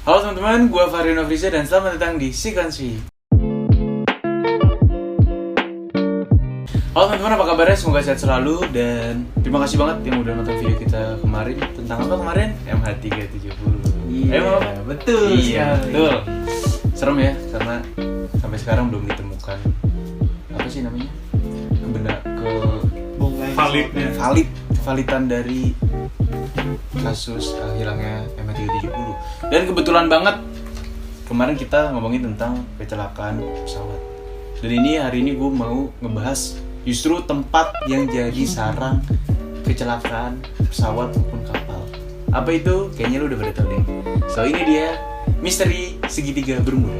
Halo teman-teman, gue Fahri Nofriza dan selamat datang di Sequency. Halo teman-teman, apa kabarnya? Semoga sehat selalu dan terima kasih banget yang udah nonton video kita kemarin. Tentang apa kemarin? MH370. Iya, betul. Iya, betul. Serem ya, karena sampai sekarang belum ditemukan apa sih namanya? Validan dari kasus hilangnya MH370. Dan kebetulan banget kemarin kita ngomongin tentang kecelakaan pesawat. Dan hari ini gue mau ngebahas justru tempat yang jadi sarang kecelakaan pesawat maupun kapal. Apa itu? Kayaknya lu udah pada tahu deh. So ini dia misteri segitiga Bermuda.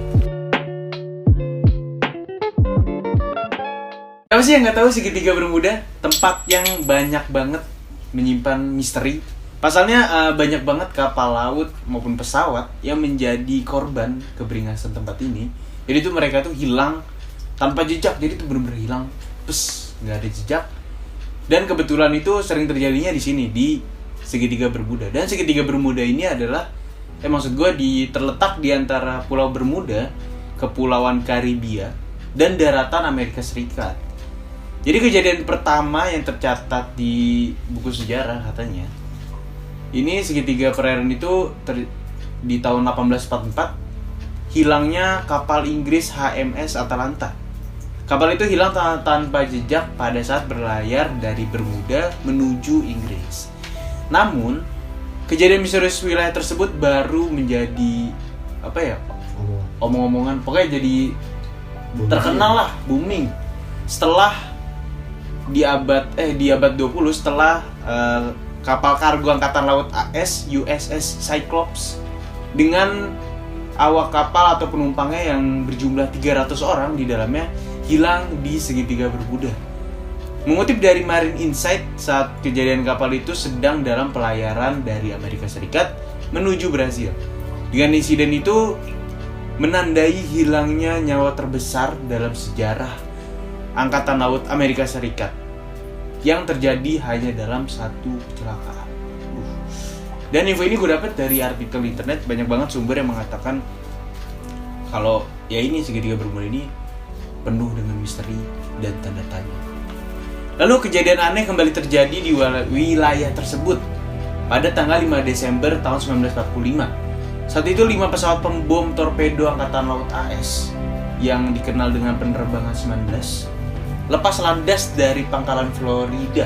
Apa sih yang nggak tahu segitiga Bermuda? Tempat yang banyak banget menyimpan misteri. Pasalnya banyak banget kapal laut maupun pesawat yang menjadi korban keberingasan tempat ini. Jadi itu mereka tuh hilang tanpa jejak. Jadi itu benar-benar hilang, nggak ada jejak. Dan kebetulan itu sering terjadinya di sini di segitiga Bermuda. Dan segitiga Bermuda ini adalah, maksud gue terletak di antara Pulau Bermuda, Kepulauan Karibia, dan daratan Amerika Serikat. Jadi kejadian pertama yang tercatat di buku sejarah katanya, ini segitiga perairan itu di tahun 1844 hilangnya kapal Inggris HMS Atalanta. Kapal itu hilang tanpa jejak pada saat berlayar dari Bermuda menuju Inggris. Namun, kejadian misterius wilayah tersebut baru menjadi omong-omongan, pokoknya jadi terkenal lah, booming setelah di abad 20 setelah kapal kargo angkatan laut AS USS Cyclops dengan awak kapal atau penumpangnya yang berjumlah 300 orang di dalamnya hilang di segitiga Bermuda. Mengutip dari Marine Insight, saat kejadian kapal itu sedang dalam pelayaran dari Amerika Serikat menuju Brazil. Dengan insiden itu menandai hilangnya nyawa terbesar dalam sejarah Angkatan Laut Amerika Serikat yang terjadi hanya dalam satu kecelakaan. Dan info ini gue dapat dari artikel internet, banyak banget sumber yang mengatakan kalau ya ini segitiga Bermuda ini penuh dengan misteri dan tanda tanya. Lalu kejadian aneh kembali terjadi di wilayah tersebut pada tanggal 5 Desember tahun 1945. Saat itu 5 pesawat pembom torpedo Angkatan Laut AS yang dikenal dengan penerbangan 19 lepas landas dari pangkalan Florida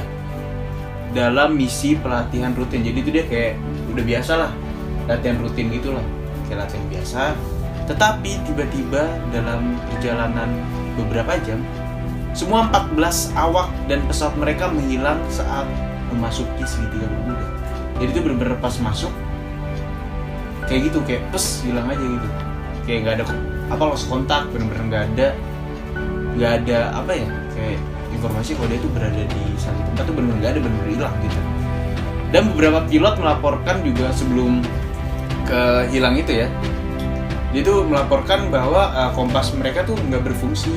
dalam misi pelatihan rutin. Jadi itu dia kayak udah biasa lah, latihan rutin gitu lah, kayak latihan biasa. Tetapi tiba-tiba dalam perjalanan beberapa jam, semua 14 awak dan pesawat mereka menghilang saat memasuki segitiga Bermuda. Jadi itu benar-benar pas masuk kayak gitu, kayak hilang aja gitu, kayak nggak ada lost kontak, benar-benar nggak ada kayak informasi kalau dia tuh berada di satu tempat tuh benar-benar nggak ada, benar-benar hilang gitu. Dan beberapa pilot melaporkan juga sebelum hilang itu ya, dia tuh melaporkan bahwa kompas mereka tuh nggak berfungsi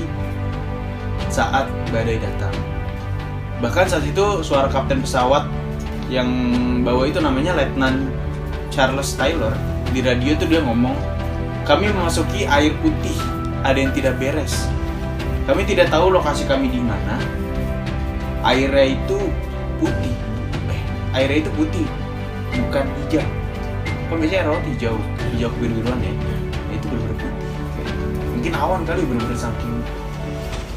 saat badai datang. Bahkan saat itu suara kapten pesawat yang bawa itu namanya Letnan Charles Taylor, di radio tuh dia ngomong, "Kami memasuki air putih, ada yang tidak beres. Kami tidak tahu lokasi kami di mana. Airnya itu putih. Airnya itu putih, bukan hijau. Kan biasanya air laut hijau kebiru-biruan ya. Itu benar-benar putih. Mungkin awan kali, benar-benar saking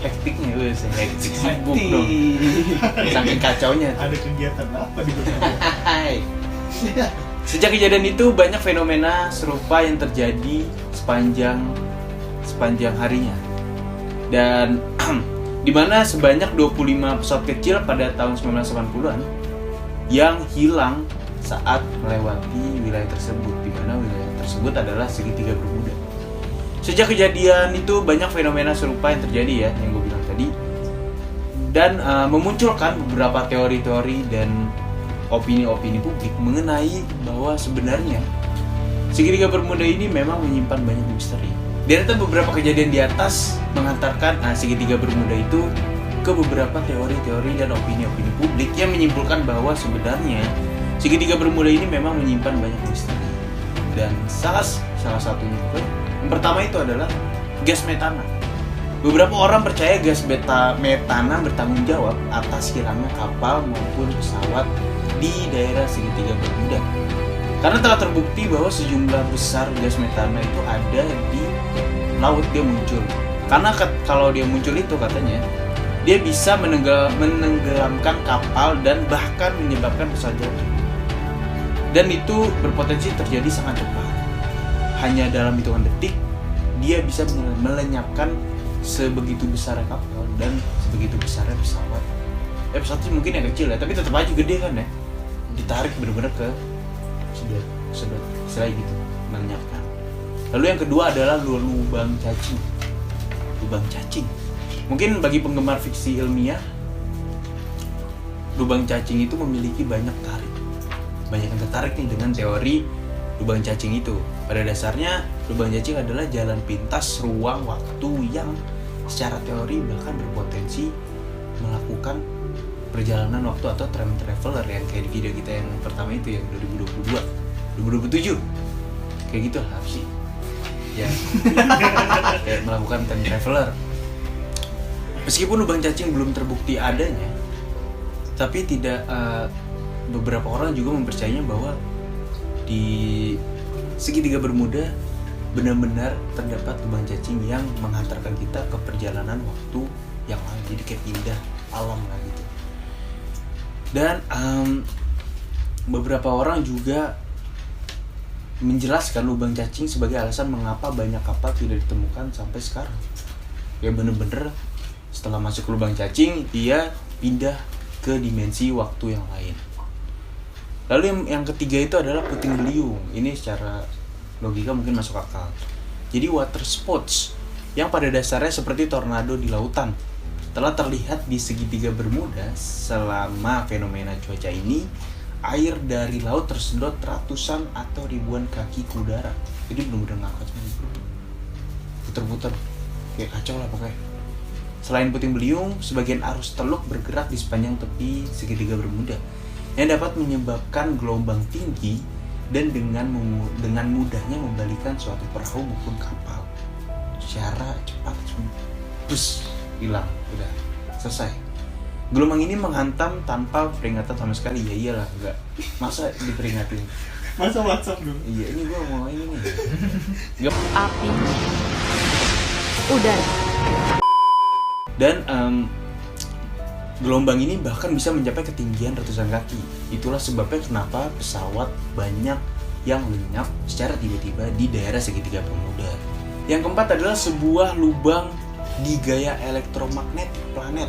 hektiknya, hektik sibuk dong. Saking kacaunya. Ada kegiatan apa di Bermuda? Sejak kejadian itu banyak fenomena serupa yang terjadi sepanjang harinya. Dan di mana sebanyak 25 pesawat kecil pada tahun 1980-an yang hilang saat melewati wilayah tersebut, di mana wilayah tersebut adalah segitiga Bermuda. Sejak kejadian itu banyak fenomena serupa yang terjadi ya, yang gue bilang tadi, dan memunculkan beberapa teori-teori dan opini-opini publik mengenai bahwa sebenarnya segitiga Bermuda ini memang menyimpan banyak misteri. Deretan beberapa kejadian di atas mengantarkan segitiga Bermuda itu ke beberapa teori-teori dan opini-opini publik yang menyimpulkan bahwa sebenarnya segitiga Bermuda ini memang menyimpan banyak misteri. Dan salah salah satunya. Yang pertama itu adalah gas metana. Beberapa orang percaya gas metana bertanggung jawab atas hilangnya kapal maupun pesawat di daerah segitiga Bermuda. Karena telah terbukti bahwa sejumlah besar gas metana itu ada di laut, dia muncul. Karena kalau dia muncul itu katanya dia bisa menenggelamkan kapal dan bahkan menyebabkan pesawat jatuh. Dan itu berpotensi terjadi sangat cepat. Hanya dalam hitungan detik dia bisa melenyapkan sebegitu besar kapal dan sebegitu besarnya pesawat. Pesawat itu mungkin yang kecil ya, tapi tetap aja gede kan ya. Ditarik benar-benar ke sedot gitu, melenyapkan. Lalu yang kedua adalah lubang cacing. Lubang cacing. Mungkin bagi penggemar fiksi ilmiah, lubang cacing itu memiliki banyak yang tertarik nih dengan teori lubang cacing itu. Pada dasarnya, lubang cacing adalah jalan pintas ruang waktu yang secara teori bahkan berpotensi melakukan perjalanan waktu atau time traveler yang kayak di video kita yang pertama itu yang 2027 kayak gitu lah sih ya. Kayak melakukan time traveler. Meskipun lubang cacing belum terbukti adanya, tapi tidak beberapa orang juga mempercayainya bahwa di segitiga Bermuda benar-benar terdapat lubang cacing yang menghantarkan kita ke perjalanan waktu yang lain. Jadi kayak indah alam lah gitu. Dan beberapa orang juga menjelaskan lubang cacing sebagai alasan mengapa banyak kapal tidak ditemukan sampai sekarang. Ya bener-bener setelah masuk ke lubang cacing dia pindah ke dimensi waktu yang lain. Lalu yang ketiga itu adalah puting beliung. Ini secara logika mungkin masuk akal. Jadi water sports yang pada dasarnya seperti tornado di lautan telah terlihat di segitiga Bermuda. Selama fenomena cuaca ini, air dari laut tersedot ratusan atau ribuan kaki ke udara. Jadi benar-benar ngangkat semua, puter-puter kayak kacau lah pokoknya. Selain puting beliung, sebagian arus teluk bergerak di sepanjang tepi segitiga Bermuda yang dapat menyebabkan gelombang tinggi dan dengan mudahnya membalikan suatu perahu maupun kapal secara cepat. Bus, hilang, udah selesai. Gelombang ini menghantam tanpa peringatan sama sekali. Ya iyalah, enggak. Masa diperingatin? Masa WhatsApp dulu? Iya, ini gua mau ini nih. Api, udara. Dan gelombang ini bahkan bisa mencapai ketinggian ratusan kaki. Itulah sebabnya kenapa pesawat banyak yang lenyap secara tiba-tiba di daerah segitiga Bermuda. Yang keempat adalah sebuah lubang di gaya elektromagnetik planet.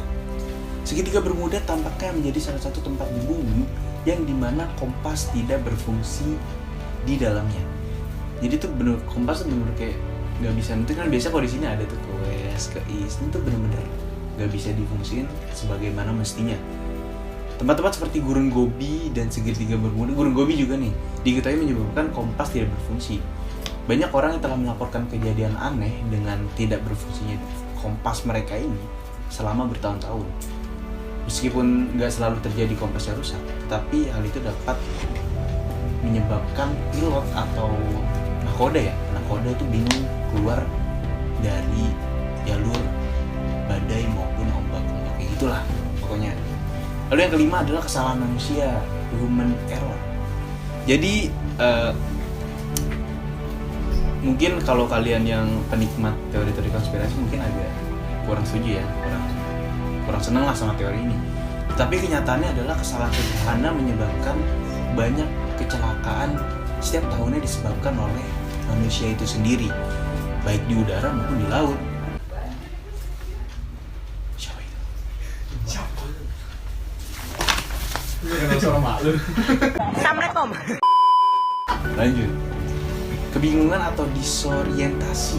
Segitiga Bermuda tampaknya menjadi salah satu tempat di bumi yang dimana kompas tidak berfungsi di dalamnya. Jadi tuh bener kompas tuh bener kayak nggak bisa. Itu kan biasa kalau di sini ada tuh ke west, ke east, itu bener-bener nggak bisa difungsiin sebagaimana mestinya. Tempat-tempat seperti Gurun Gobi dan segitiga Bermuda, Gurun Gobi juga nih diketahui menyebabkan kompas tidak berfungsi. Banyak orang yang telah melaporkan kejadian aneh dengan tidak berfungsinya kompas mereka ini selama bertahun-tahun. Meskipun nggak selalu terjadi kompasnya rusak, tetapi hal itu dapat menyebabkan pilot atau nakoda itu bingung keluar dari jalur badai maupun ombak kayak gitulah pokoknya. Lalu yang kelima adalah kesalahan manusia, human error. Jadi mungkin kalau kalian yang penikmat teori-teori konspirasi mungkin agak kurang setuju ya, kurang senang lah sama teori ini. Tapi kenyataannya adalah kesalahan sederhana menyebabkan banyak kecelakaan setiap tahunnya disebabkan oleh manusia itu sendiri, baik di udara maupun di laut. Assalamualaikum. Lanjut. Kebingungan atau disorientasi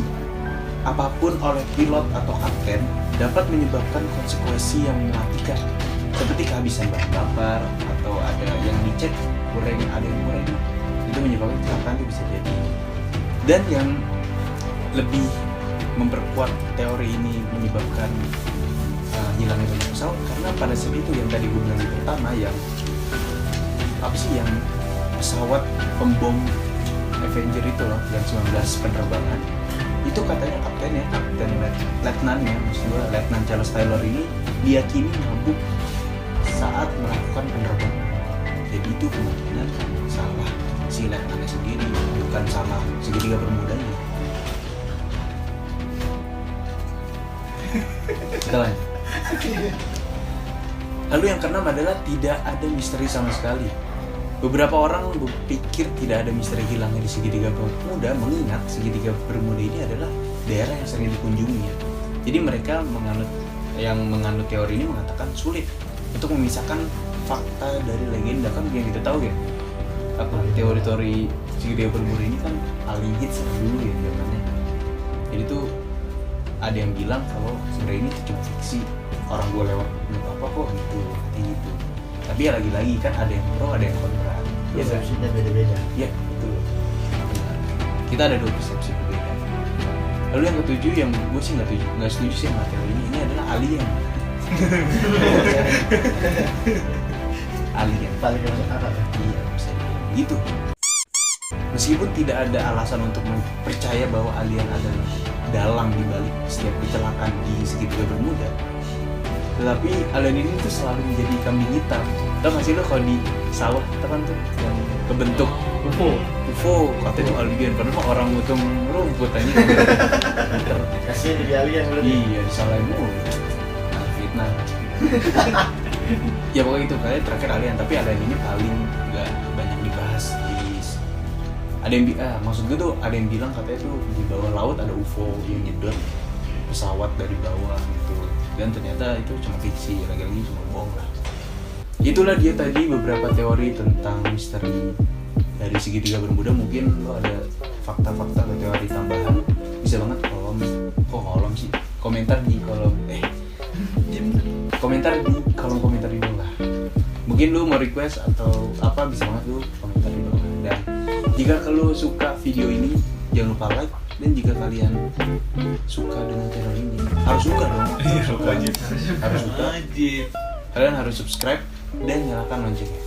apapun oleh pilot atau kapten dapat menyebabkan konsekuensi yang mematikan, seperti kehabisan bahan bakar atau ada yang dicek kurang, ada yang kurang. Itu menyebabkan kecelakaan itu bisa jadi. Dan yang lebih memperkuat teori ini menyebabkan hilangnya banyak pesawat karena pada saat itu yang tadi gue bilang di pertama, yang pesawat pembom Avenger itu loh, yang 19 penerbangan. Itu katanya kapten letnannya, maksud gua Letnan Charles Taylor ini diyakini mabuk saat melakukan penerbangan. Jadi itu kemungkinan salah si letnannya sendiri, bukan salah segitiga bermudanya. Kita lanjut. Lalu yang keenam adalah tidak ada misteri sama sekali. Beberapa orang berpikir tidak ada misteri hilangnya di segitiga bermuda, mengingat segitiga bermuda ini adalah daerah yang sering dikunjungi ya. Jadi mereka menganut teori ini mengatakan sulit untuk memisahkan fakta dari legenda. Kan yang kita tahu ya, apa teori-teori segitiga bermuda ini kan paling hits dulu ya zamannya. Jadi tuh ada yang bilang kalau sebenarnya ini cuma fiksi, orang gue lewat apa kok gitu, katanya gitu. Tapi ya lagi-lagi kan ada yang pro, ada yang kontra. Ya persepsinya beda-beda. Ya betul. Kita ada dua persepsi berbeda. Lalu yang ketujuh, yang gue sih nggak setuju sih sama teori ini adalah alien. Alien Paling masuk akal. iya bisa dibilang gitu. Meskipun tidak ada alasan untuk percaya bahwa alien adalah dalang di balik setiap kecelakaan di segitiga bermuda, tetapi alien ini tuh selalu menjadi kambing hitam. Tau gak sih lo kalau di sawah itu kan tuh yang kebentuk UFO katanya itu alien, padahal mah orang mutung rumput aja. Kasihan jadi alien berarti. Iya, disalahin mulu. Fitnah. Ya pokoknya itu kayaknya terakhir alien, tapi alien ini paling nggak banyak dibahas. Ada yang maksud gue tuh ada yang bilang katanya tuh di bawah laut ada UFO yang nyedot pesawat dari bawah gitu, dan ternyata itu cuma fiksi, lagi-lagi cuma bohong lah. Itulah dia tadi beberapa teori tentang misteri dari segitiga bermuda. Mungkin lo ada fakta-fakta atau teori tambahan, bisa banget kolom sih komentar di kolom komentar di kolom komentar di bawah. Mungkin lu mau request atau apa, bisa banget lu komentar di bawah. Dan jika kalau suka video ini jangan lupa like, dan jika kalian suka dengan channel ini harus suka dong, harus suka, kalian harus subscribe dan nyalakan loncengnya,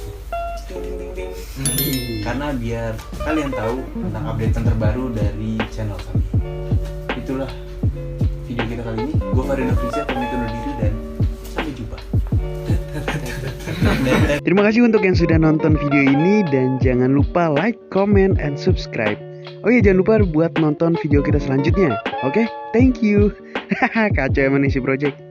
karena biar kalian tahu tentang update terbaru dari channel kami. Itulah video kita kali ini. Gue Farina Friza pamit undur diri dan sampai jumpa. Terima kasih untuk yang sudah nonton video ini, dan jangan lupa like, comment, and subscribe. Oh iya, jangan lupa buat nonton video kita selanjutnya. Oke, thank you. Kacau emang isi project.